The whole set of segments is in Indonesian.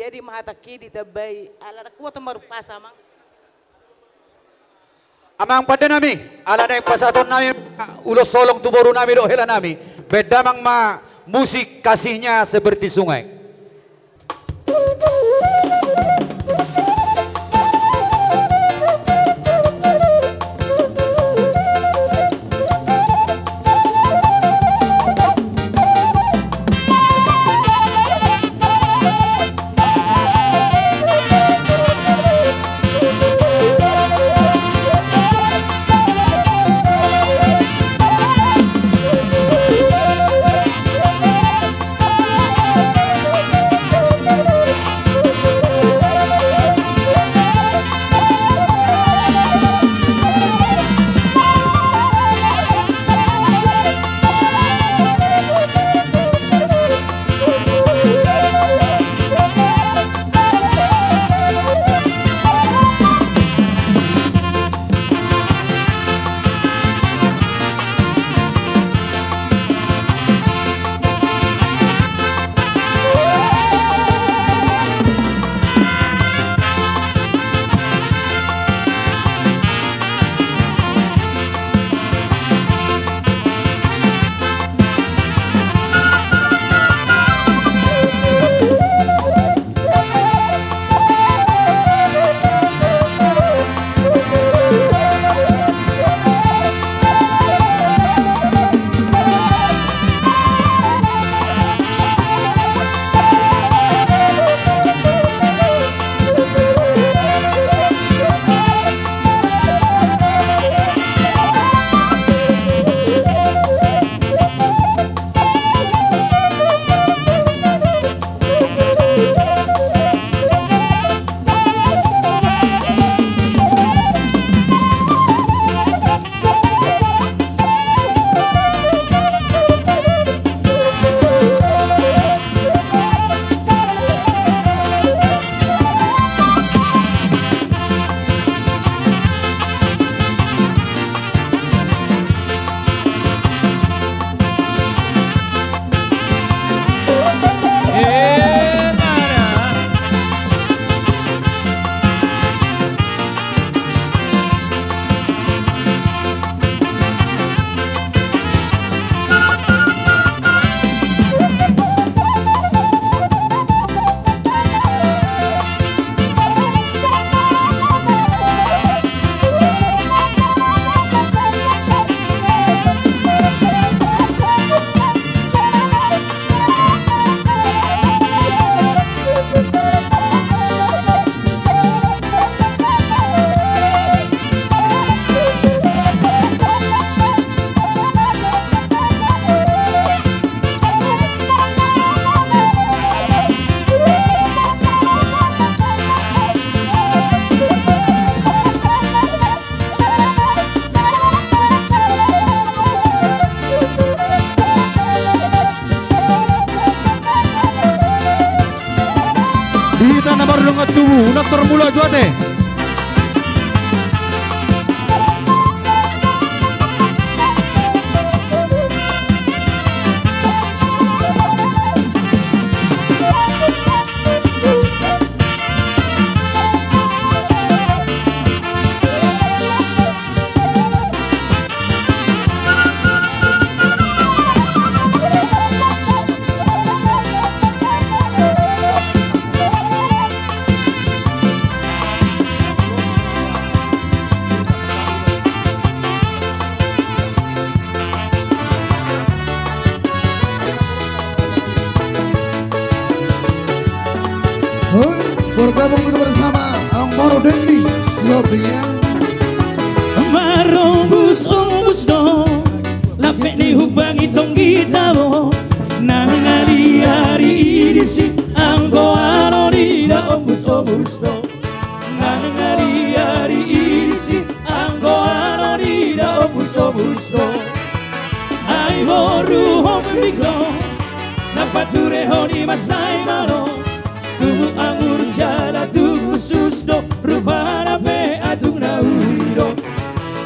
Jadi mahataki ditabai ala kuat marupasa mang. Amang pada nami, ala na pasaton nami, ulos solong tuboro nami do hela nami. Beda mang musik kasihnya seperti sungai. Kita nomor lungat tubuh, nak termula juate. Bergabung kita bersama Maro Dendi, siap ya. Maro busong do, lapek ni hubang itong kita mo. Nang hari di si anggo ano di da busong do. Nang hari di si anggo ano di da busong do. Ay boru hom biglo, napature honi masay malo. Tubuh anggur jala tubuh susdo rupana pe adung naurido.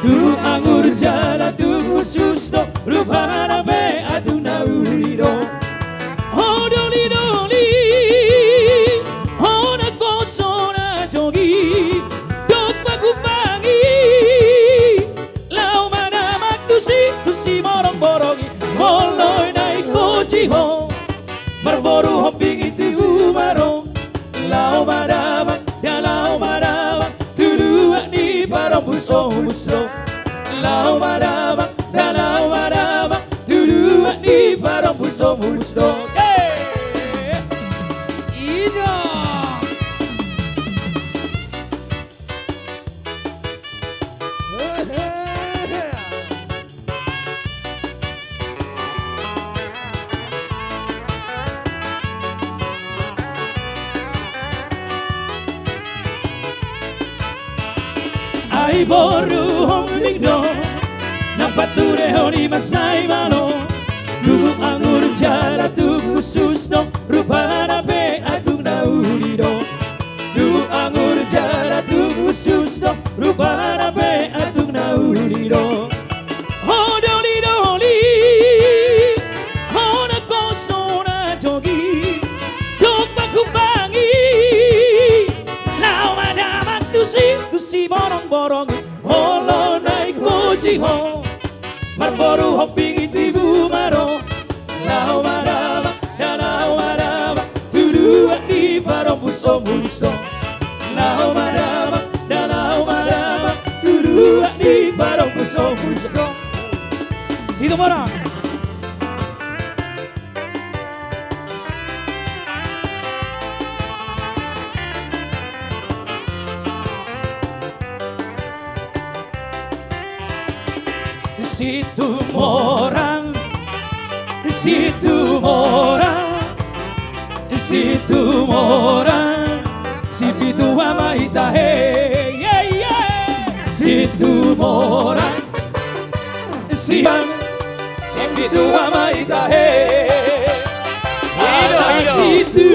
Tubuh anggur jala tubuh susdo rupana pe adung naurido. Oh doli doli, oh somos dos. Ai boru homingno napature honi masai mano Lugu anggur jala tu khusus no rupana be atung naulido Lugu anggur jala tu khusus no rupana be atung naulido Hodoli doli hona kosona jogi dok bakubangi lau madama tusi borong-borong holo naik koji ho marboru hopping itibu maro lau madama tudu di barong buso buso lau madama tudu di barong buso buso situ morang situ morang si pitu ama itahe situ morang si pitu ama itahe hala situ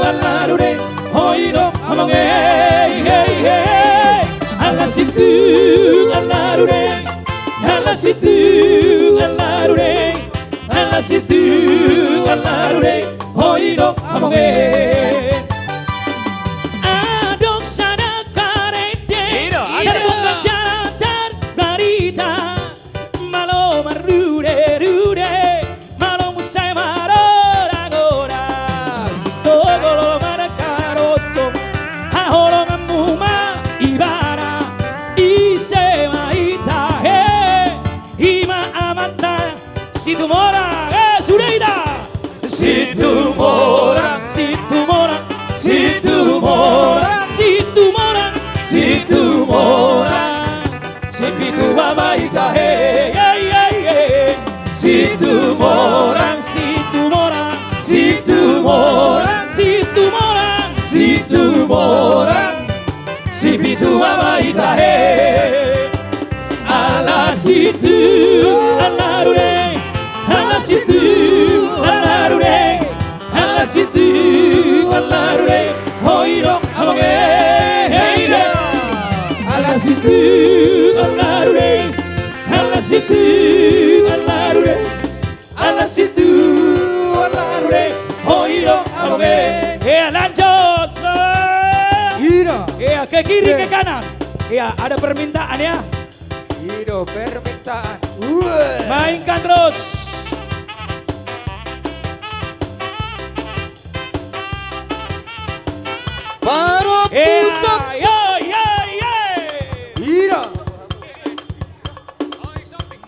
alarure hoiro amonge hala situ alarure hoiro amonge adok sana karete terbunga jaratar garita malo marude malo musai maro agora sitogolo marakaroto ahoro ngamuma ibara isema itahe ima amata situ mora sureida situ mora sipitu ama itahe situ morang sipitu ama itahe ala situ alarure hoiro amonge ala situ alarure hoiro amonge lanjut ke kiri ke kanan ada permintaan ya permintaan mainkan terus Para pusat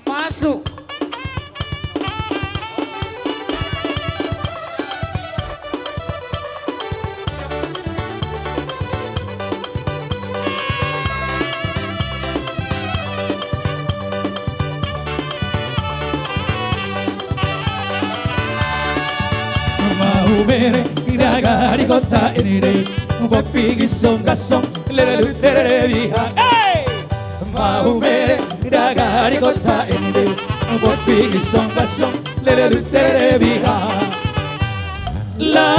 Masuk. mau bere iraga di kota ini deh kopi gisong gasong lele biha mau bere iraga di kota ini deh kopi gisong gasong lele biha la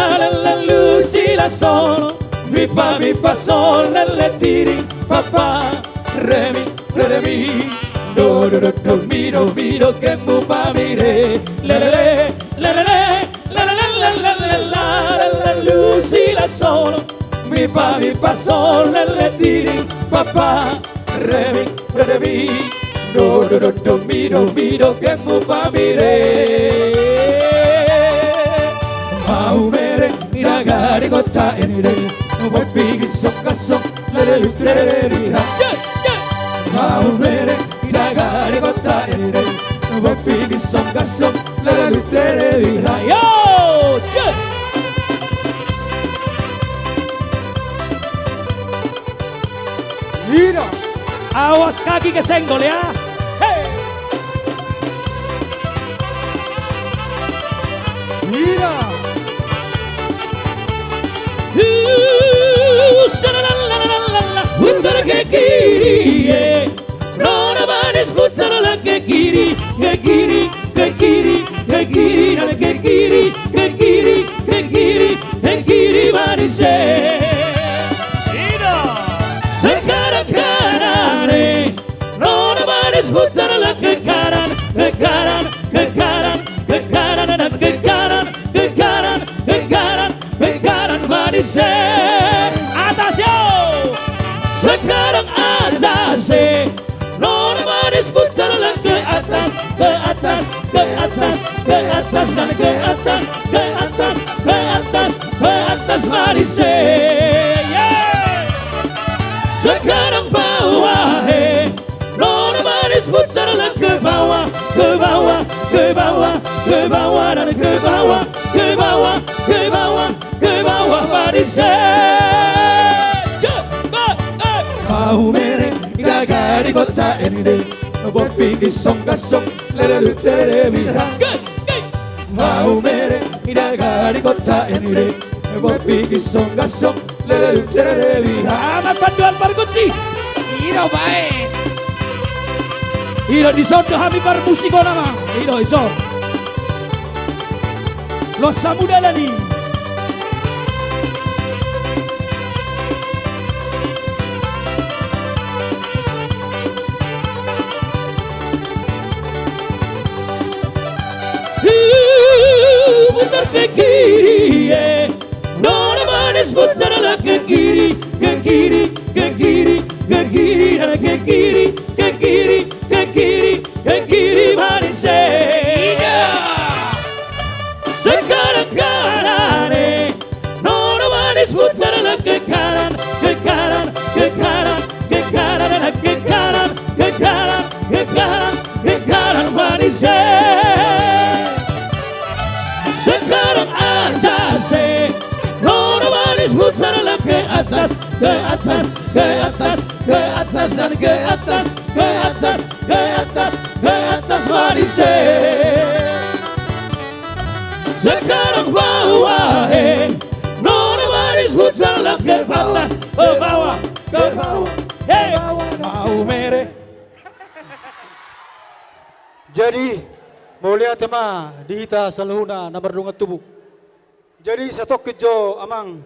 lu si la sol mi pa sol lele tiri papà remi do miro che mu pa mire lele la luci la solo mi pa sol le tiri papà remi do miro che mu pa mire mau mere ragari cotta e nire vuoi pighi socca le Mau mere Iraga di kota ini Bopi di song-gasong Lalu televisi Yo! Cek! Mira. Awas kaki kesenggol ya. Hey. Mira. Putar ke kiri, Nona manis putar lah ke kiri, ke kiri, ke kiri, ke kiri, dan ke kiri, ke kiri, ke kiri, ke kiri manis. Sekarang kanan, Nona manis putar lah ke kanan, ke kanan, ke kanan, ke kanan, dan ke kanan, ke kanan, ke kanan, ke kanan manis. Atas yo, sekarang atas, Nona manis putar lah ke atas, ke atas, ke atas, ke atas, dan ke atas, ke atas, ke atas, ke atas manis. Sekarang bawah, Nona manis putarlah ke bawah, ke bawah, ke bawah, ke bawah, dan ke bawah, ke bawah, ke bawah, ke bawah manis. Mau mere Iraga di kota ini Bopi di song-gasong Lalu televisi Mau mere Iraga di kota ini Bopi di song-gasong Lalu televisi Amat panduan perkunci Iro baik Iro disondo kami musiko nama Iro iso Lo samudalani putar ke kiri, Nona manis putarlah ke kiri, ke kiri, ke kiri, ke kiri, dan ke kiri, ke kiri, ke kiri, ke kiri manis. Sekarang kanan, Nona manis putarlah ke kanan, ke kanan, ke kanan, ke kanan, dan ke kanan, ke kanan, ke kanan, ke kanan manis. Sekarang atas, Nona manis putarlah ke atas, ke atas, ke atas, ke atas, dan ke atas, ke atas, ke atas, ke atas manis. Sekarang bawah, Nona manis putarlah ke bawah, ke bawah, ke bawah, hey, mau mere. Jadi mulia tema dihita salahuna na mardungat tubuh. Jadi sa kejo amang